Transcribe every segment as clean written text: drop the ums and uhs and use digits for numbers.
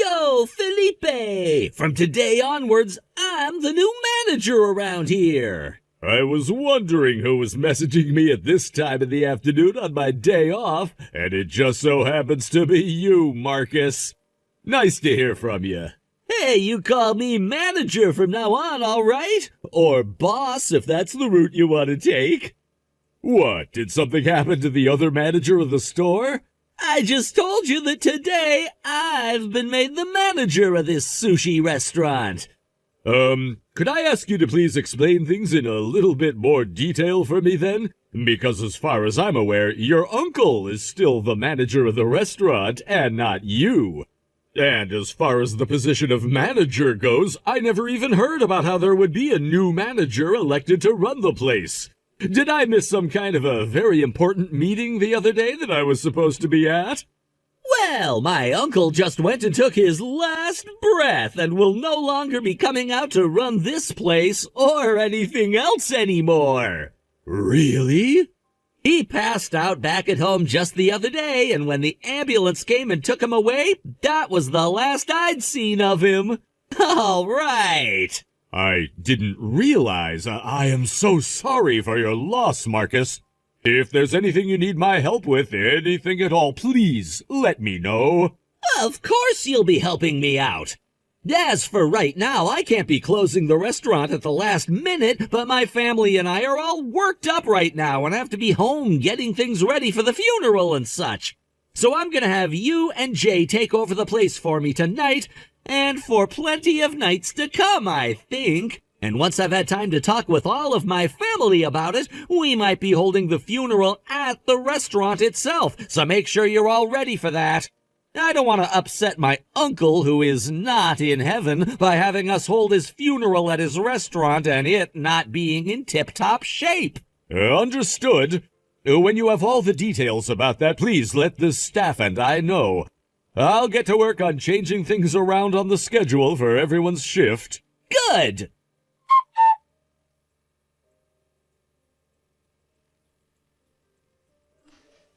Yo, Felipe! From today onwards, I'm the new manager around here. I was wondering who was messaging me at this time of the afternoon on my day off, and it just so happens to be you, Marcus. Nice to hear from you. Hey, you call me manager from now on, all right? Or boss, if that's the route you want to take. What, did something happen to the other manager of the store? I just told you that today I've been made the manager of this sushi restaurant. Could I ask you to please explain things in a little bit more detail for me then? Because as far as I'm aware, your uncle is still the manager of the restaurant and not you. And as far as the position of manager goes, I never even heard about how there would be a new manager elected to run the place. Did I miss some kind of a very important meeting the other day that I was supposed to be at? Well, my uncle just went and took his last breath and will no longer be coming out to run this place or anything else anymore. Really? He passed out back at home just the other day, and when the ambulance came and took him away, that was the last I'd seen of him. All right. I didn't realize. I am so sorry for your loss, Marcus. If there's anything you need my help with, anything at all, please let me know. Of course you'll be helping me out. As for right now, I can't be closing the restaurant at the last minute, but my family and I are all worked up right now and have to be home getting things ready for the funeral and such. So I'm gonna have you and Jay take over the place for me tonight, and for plenty of nights to come, I think. And once I've had time to talk with all of my family about it, we might be holding the funeral at the restaurant itself, so make sure you're all ready for that. I don't want to upset my uncle, who is not in heaven, by having us hold his funeral at his restaurant and it not being in tip-top shape. Understood. When you have all the details about that, please let the staff and I know. I'll get to work on changing things around on the schedule for everyone's shift. Good!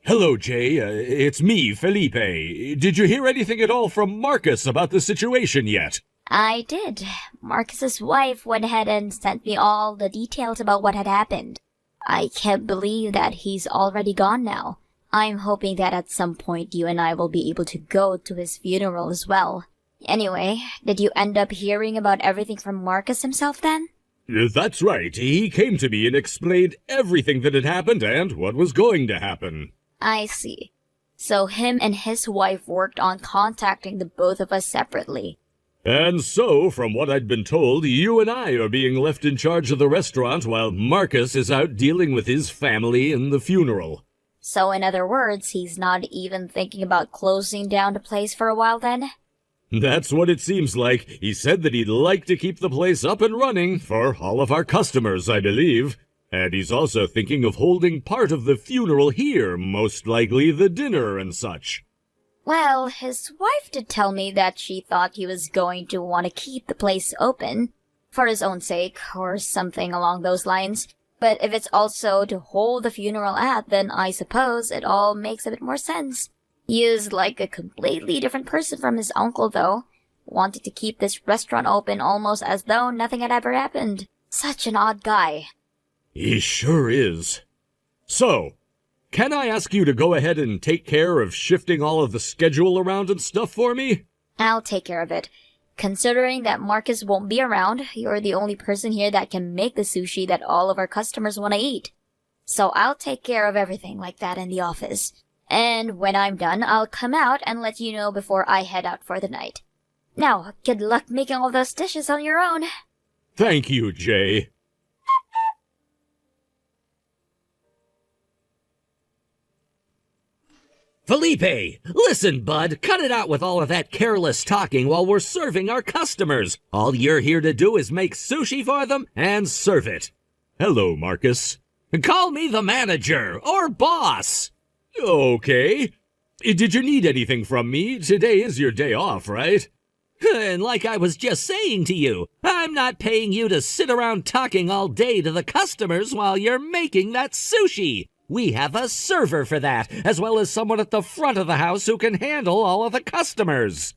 Hello, Jay. It's me, Felipe. Did you hear anything at all from Marcus about the situation yet? I did. Marcus's wife went ahead and sent me all the details about what had happened. I can't believe that he's already gone now. I'm hoping that at some point you and I will be able to go to his funeral as well. Anyway, did you end up hearing about everything from Marcus himself then? That's right. He came to me and explained everything that had happened and what was going to happen. I see. So him and his wife worked on contacting the both of us separately. And so, from what I'd been told, you and I are being left in charge of the restaurant while Marcus is out dealing with his family and the funeral. So in other words, he's not even thinking about closing down the place for a while then? That's what it seems like. He said that he'd like to keep the place up and running for all of our customers, I believe. And he's also thinking of holding part of the funeral here, most likely the dinner and such. Well, his wife did tell me that she thought he was going to want to keep the place open, for his own sake, or something along those lines. But if it's also to hold the funeral at, then I suppose it all makes a bit more sense. He is like a completely different person from his uncle, though, wanting to keep this restaurant open almost as though nothing had ever happened. Such an odd guy. He sure is. So, can I ask you to go ahead and take care of shifting all of the schedule around and stuff for me? I'll take care of it. Considering that Marcus won't be around, you're the only person here that can make the sushi that all of our customers want to eat. So I'll take care of everything like that in the office. And when I'm done, I'll come out and let you know before I head out for the night. Now, good luck making all those dishes on your own. Thank you, Jay. Felipe, listen, bud, cut it out with all of that careless talking while we're serving our customers. All you're here to do is make sushi for them and serve it. Hello, Marcus. Call me the manager or boss. Okay. Did you need anything from me? Today is your day off, right? And like I was just saying to you, I'm not paying you to sit around talking all day to the customers while you're making that sushi. We have a server for that, as well as someone at the front of the house who can handle all of the customers.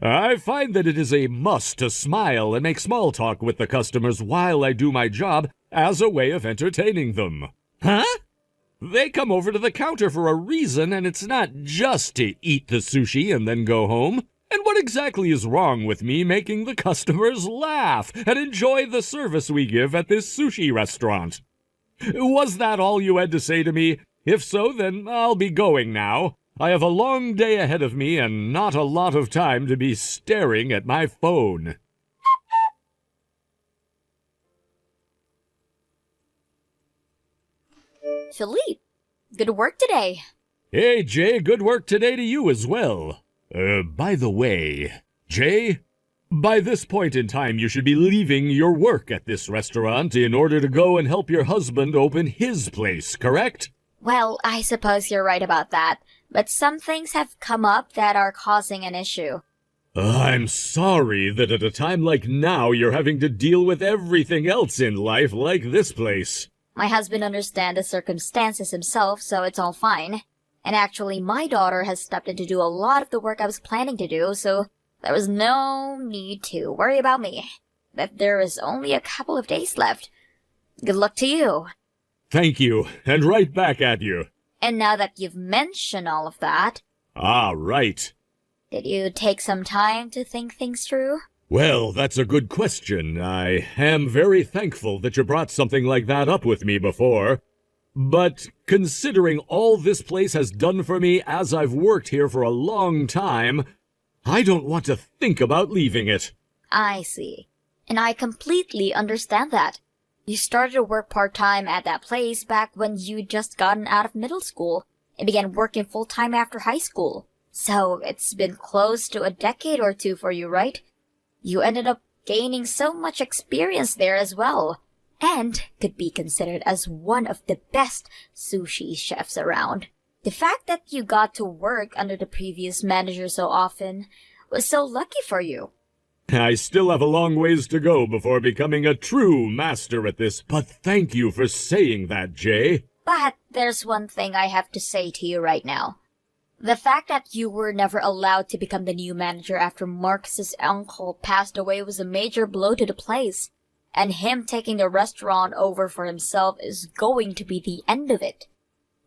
I find that it is a must to smile and make small talk with the customers while I do my job as a way of entertaining them. Huh? They come over to the counter for a reason, and it's not just to eat the sushi and then go home. And what exactly is wrong with me making the customers laugh and enjoy the service we give at this sushi restaurant? Was that all you had to say to me? If so, then I'll be going now. I have a long day ahead of me and not a lot of time to be staring at my phone. Philippe, good work today. Hey, Jay, good work today to you as well. By the way, Jay, by this point in time you should be leaving your work at this restaurant in order to go and help your husband open his place, correct? Well, I suppose you're right about that, but some things have come up that are causing an issue. I'm sorry that at a time like now you're having to deal with everything else in life like this place. My husband understands the circumstances himself, so it's all fine. And actually, my daughter has stepped in to do a lot of the work I was planning to do, so there was no need to worry about me. But there is only a couple of days left. Good luck to you. Thank you, and right back at you. And now that you've mentioned all of that, Ah, right. did you take some time to think things through? Well, that's a good question. I am very thankful that you brought something like that up with me before. But considering all this place has done for me as I've worked here for a long time, I don't want to think about leaving it. I see. And I completely understand that. You started to work part-time at that place back when you'd just gotten out of middle school and began working full-time after high school. So it's been close to a decade or two for you, right? You ended up gaining so much experience there as well, and could be considered as one of the best sushi chefs around. The fact that you got to work under the previous manager so often was so lucky for you. I still have a long ways to go before becoming a true master at this, but thank you for saying that, Jay. But there's one thing I have to say to you right now. The fact that you were never allowed to become the new manager after Marcus's uncle passed away was a major blow to the place, and him taking the restaurant over for himself is going to be the end of it.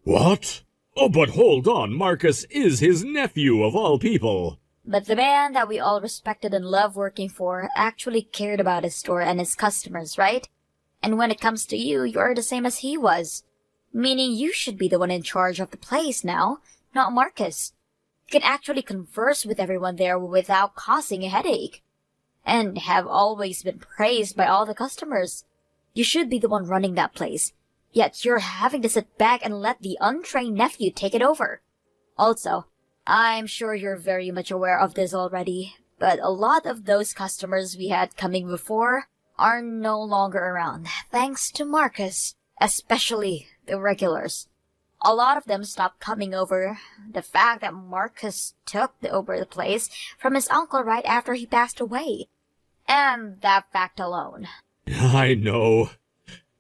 What? Oh, but hold on, Marcus is his nephew of all people. But the man that we all respected and loved working for actually cared about his store and his customers, right? And when it comes to you, you're the same as he was. Meaning you should be the one in charge of the place now, not Marcus. You can actually converse with everyone there without causing a headache. And have always been praised by all the customers. You should be the one running that place. Yet you're having to sit back and let the untrained nephew take it over. Also, I'm sure you're very much aware of this already, but a lot of those customers we had coming before are no longer around, thanks to Marcus, especially the regulars. A lot of them stopped coming over. The fact that Marcus took over the place from his uncle right after he passed away. And that fact alone. I know.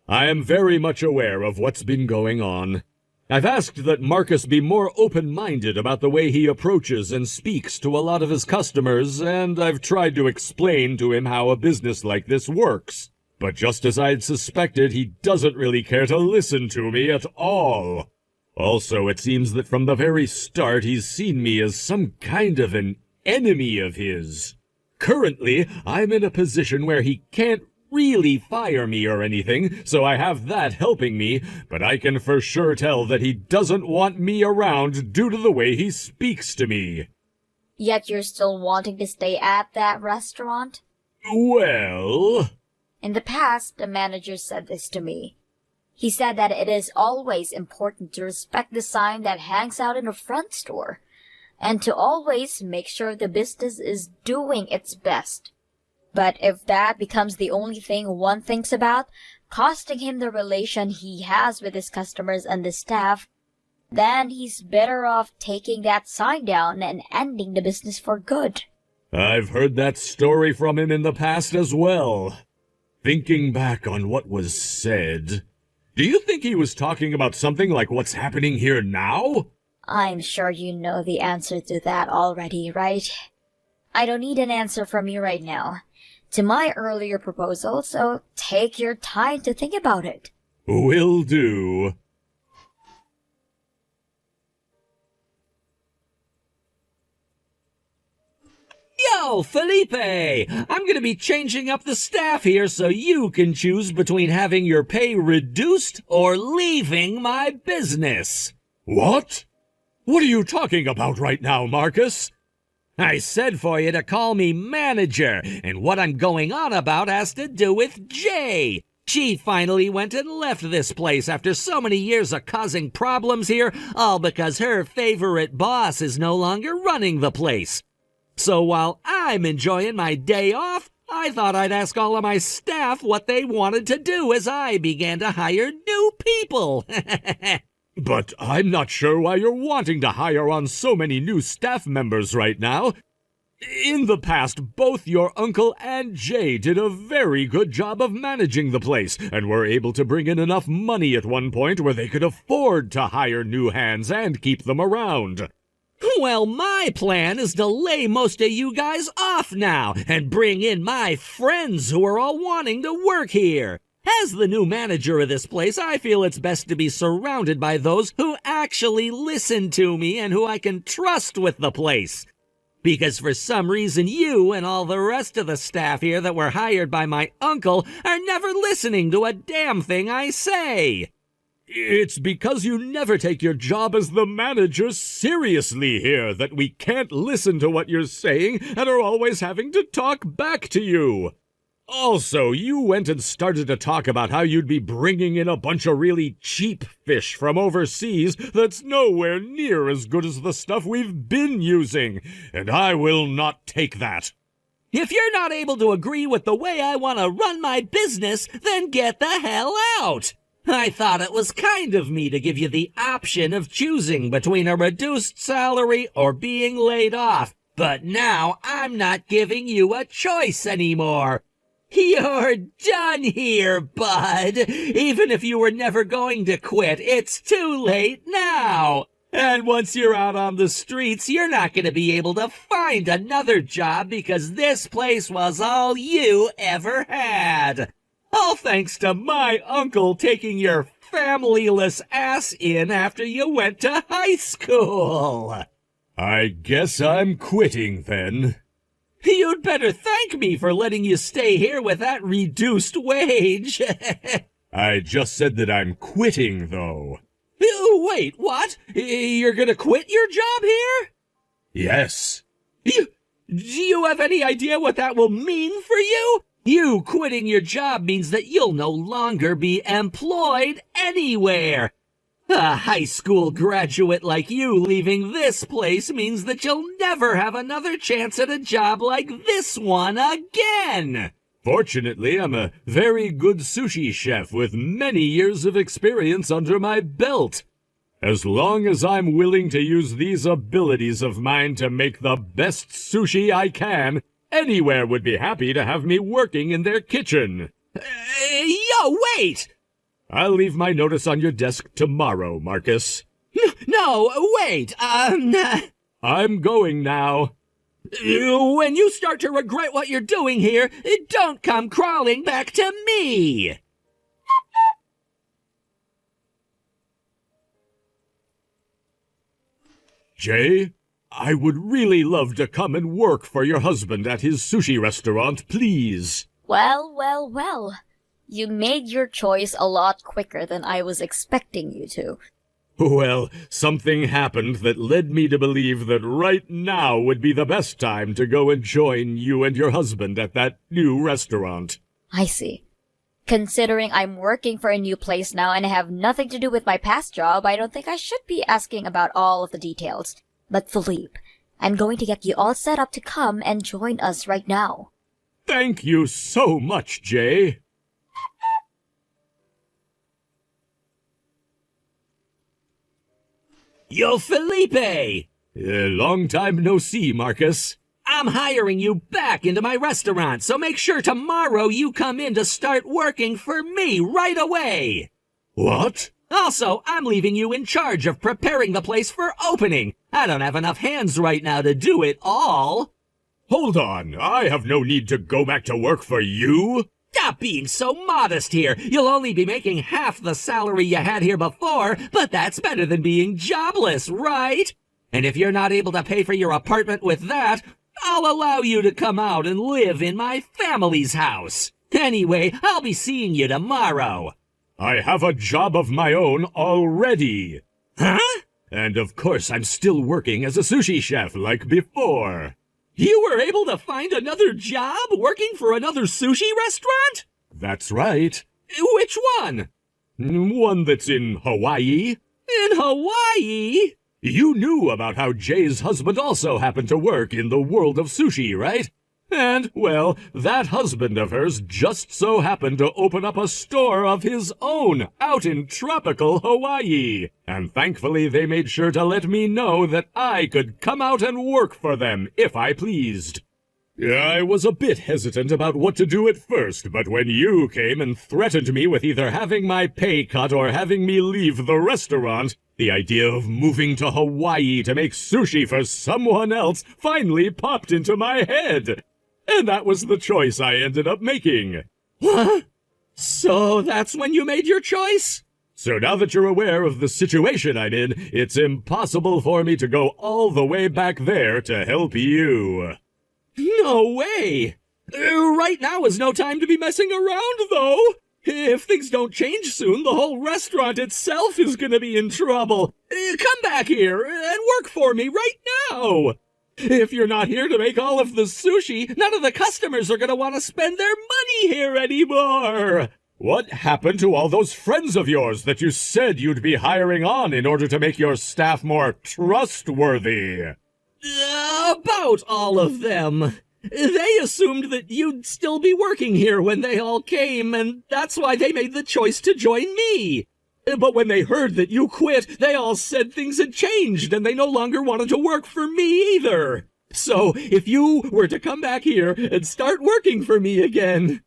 I am very much aware of what's been going on. I've asked that Marcus be more open-minded about the way he approaches and speaks to a lot of his customers, and I've tried to explain to him how a business like this works. But just as I'd suspected, he doesn't really care to listen to me at all. Also, it seems that from the very start he's seen me as some kind of an enemy of his. Currently, I'm in a position where he can't really fire me or anything, so I have that helping me, but I can for sure tell that he doesn't want me around due to the way he speaks to me. Yet you're still wanting to stay at that restaurant? Well... In the past, the manager said this to me. He said that it is always important to respect the sign that hangs out in the front store, and to always make sure the business is doing its best. But if that becomes the only thing one thinks about, costing him the relation he has with his customers and the staff, then he's better off taking that sign down and ending the business for good. I've heard that story from him in the past as well. Thinking back on what was said, do you think he was talking about something like what's happening here now? I'm sure you know the answer to that already, right? I don't need an answer from you right now to my earlier proposal, so take your time to think about it. Will do. Yo, Felipe! I'm gonna be changing up the staff here so you can choose between having your pay reduced or leaving my business. What? What are you talking about right now, Marcus? I said for you to call me manager, and what I'm going on about has to do with Jay. She finally went and left this place after so many years of causing problems here, all because her favorite boss is no longer running the place. So while I'm enjoying my day off, I thought I'd ask all of my staff what they wanted to do as I began to hire new people. But I'm not sure why you're wanting to hire on so many new staff members right now. In the past, both your uncle and Jay did a very good job of managing the place, and were able to bring in enough money at one point where they could afford to hire new hands and keep them around. Well, my plan is to lay most of you guys off now and bring in my friends who are all wanting to work here. As the new manager of this place, I feel it's best to be surrounded by those who actually listen to me and who I can trust with the place. Because for some reason you and all the rest of the staff here that were hired by my uncle are never listening to a damn thing I say. It's because you never take your job as the manager seriously here that we can't listen to what you're saying and are always having to talk back to you. Also, you went and started to talk about how you'd be bringing in a bunch of really cheap fish from overseas that's nowhere near as good as the stuff we've been using, and I will not take that. If you're not able to agree with the way I want to run my business, then get the hell out. I thought it was kind of me to give you the option of choosing between a reduced salary or being laid off, but now I'm not giving you a choice anymore. You're done here, bud. Even if you were never going to quit, it's too late now. And once you're out on the streets, you're not going to be able to find another job because this place was all you ever had. All thanks to my uncle taking your familyless ass in after you went to high school. I guess I'm quitting then. You'd better thank me for letting you stay here with that reduced wage. I just said that I'm quitting, though. Wait, what? You're gonna quit your job here? Yes. Do you have any idea what that will mean for you? You quitting your job means that you'll no longer be employed anywhere. A high school graduate like you leaving this place means that you'll never have another chance at a job like this one again. Fortunately, I'm a very good sushi chef with many years of experience under my belt. As long as I'm willing to use these abilities of mine to make the best sushi I can, anywhere would be happy to have me working in their kitchen. Yo, wait! I'll leave my notice on your desk tomorrow, Marcus. No, wait, I'm going now. When you start to regret what you're doing here, don't come crawling back to me! Jay, I would really love to come and work for your husband at his sushi restaurant, please. Well. You made your choice a lot quicker than I was expecting you to. Well, something happened that led me to believe that right now would be the best time to go and join you and your husband at that new restaurant. I see. Considering I'm working for a new place now and I have nothing to do with my past job, I don't think I should be asking about all of the details. But Philippe, I'm going to get you all set up to come and join us right now. Thank you so much, Jay. Yo, Felipe! Long time no see, Marcus. I'm hiring you back into my restaurant, so make sure tomorrow you come in to start working for me right away. What? Also, I'm leaving you in charge of preparing the place for opening. I don't have enough hands right now to do it all. Hold on, I have no need to go back to work for you. Stop being so modest here. You'll only be making half the salary you had here before, but that's better than being jobless, right? And if you're not able to pay for your apartment with that, I'll allow you to come out and live in my family's house. Anyway, I'll be seeing you tomorrow. I have a job of my own already. Huh? And of course I'm still working as a sushi chef like before. You were able to find another job working for another sushi restaurant? That's right. Which one? One that's in Hawaii. In Hawaii? You knew about how Jay's husband also happened to work in the world of sushi, right? And, well, that husband of hers just so happened to open up a store of his own out in tropical Hawaii. And thankfully they made sure to let me know that I could come out and work for them if I pleased. I was a bit hesitant about what to do at first, but when you came and threatened me with either having my pay cut or having me leave the restaurant, the idea of moving to Hawaii to make sushi for someone else finally popped into my head. And that was the choice I ended up making. What? So that's when you made your choice? So now that you're aware of the situation I'm in, it's impossible for me to go all the way back there to help you. No way! Right now is no time to be messing around, though. If things don't change soon, the whole restaurant itself is gonna be in trouble. Come back here and work for me right now. If you're not here to make all of the sushi, none of the customers are gonna want to spend their money here anymore. What happened to all those friends of yours that you said you'd be hiring on in order to make your staff more trustworthy? About all of them. They assumed that you'd still be working here when they all came, and that's why they made the choice to join me. But when they heard that you quit, they all said things had changed and they no longer wanted to work for me either. So if you were to come back here and start working for me again...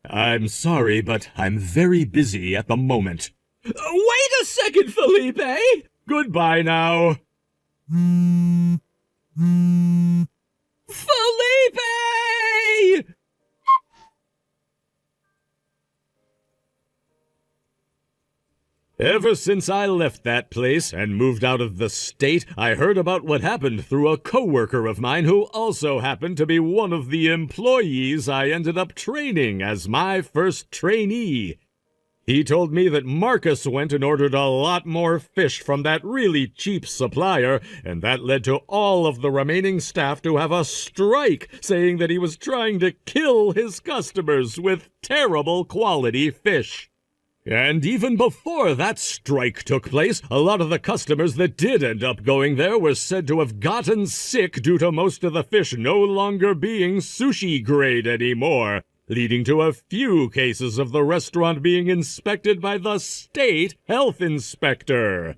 I'm sorry, but I'm very busy at the moment. Wait a second, Felipe! Goodbye now. Felipe! Ever since I left that place and moved out of the state, I heard about what happened through a coworker of mine who also happened to be one of the employees I ended up training as my first trainee. He told me that Marcus went and ordered a lot more fish from that really cheap supplier, and that led to all of the remaining staff to have a strike, saying that he was trying to kill his customers with terrible quality fish. And even before that strike took place, a lot of the customers that did end up going there were said to have gotten sick due to most of the fish no longer being sushi grade anymore, leading to a few cases of the restaurant being inspected by the state health inspector.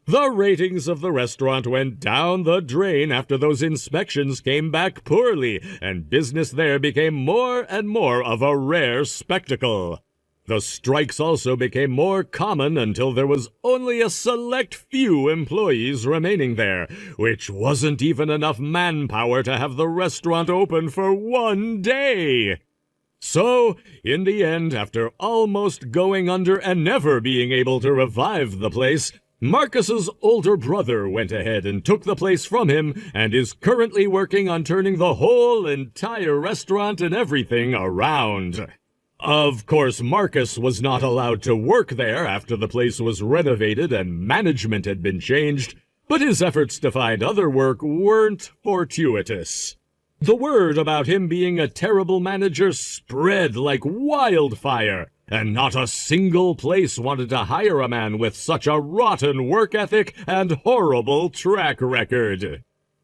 The ratings of the restaurant went down the drain after those inspections came back poorly, and business there became more and more of a rare spectacle. The strikes also became more common until there was only a select few employees remaining there, which wasn't even enough manpower to have the restaurant open for one day. So, in the end, after almost going under and never being able to revive the place, Marcus's older brother went ahead and took the place from him and is currently working on turning the whole entire restaurant and everything around. Of course, Marcus was not allowed to work there after the place was renovated and management had been changed, but his efforts to find other work weren't fortuitous. The word about him being a terrible manager spread like wildfire, and not a single place wanted to hire a man with such a rotten work ethic and horrible track record.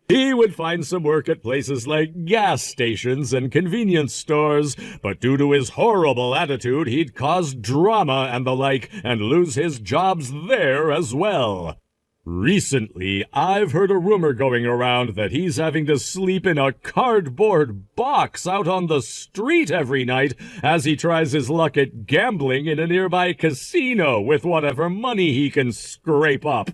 He would find some work at places like gas stations and convenience stores, but due to his horrible attitude, he'd cause drama and the like, and lose his jobs there as well. Recently, I've heard a rumor going around that he's having to sleep in a cardboard box out on the street every night as he tries his luck at gambling in a nearby casino with whatever money he can scrape up.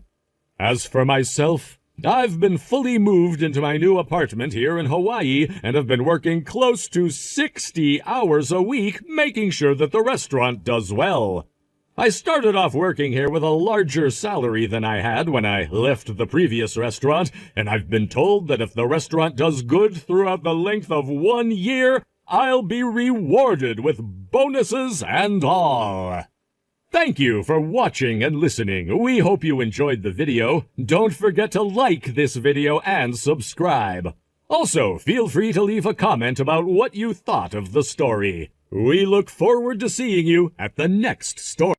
As for myself, I've been fully moved into my new apartment here in Hawaii and have been working close to 60 hours a week making sure that the restaurant does well. I started off working here with a larger salary than I had when I left the previous restaurant, and I've been told that if the restaurant does good throughout the length of 1 year, I'll be rewarded with bonuses and all. Thank you for watching and listening. We hope you enjoyed the video. Don't forget to like this video and subscribe. Also, feel free to leave a comment about what you thought of the story. We look forward to seeing you at the next story.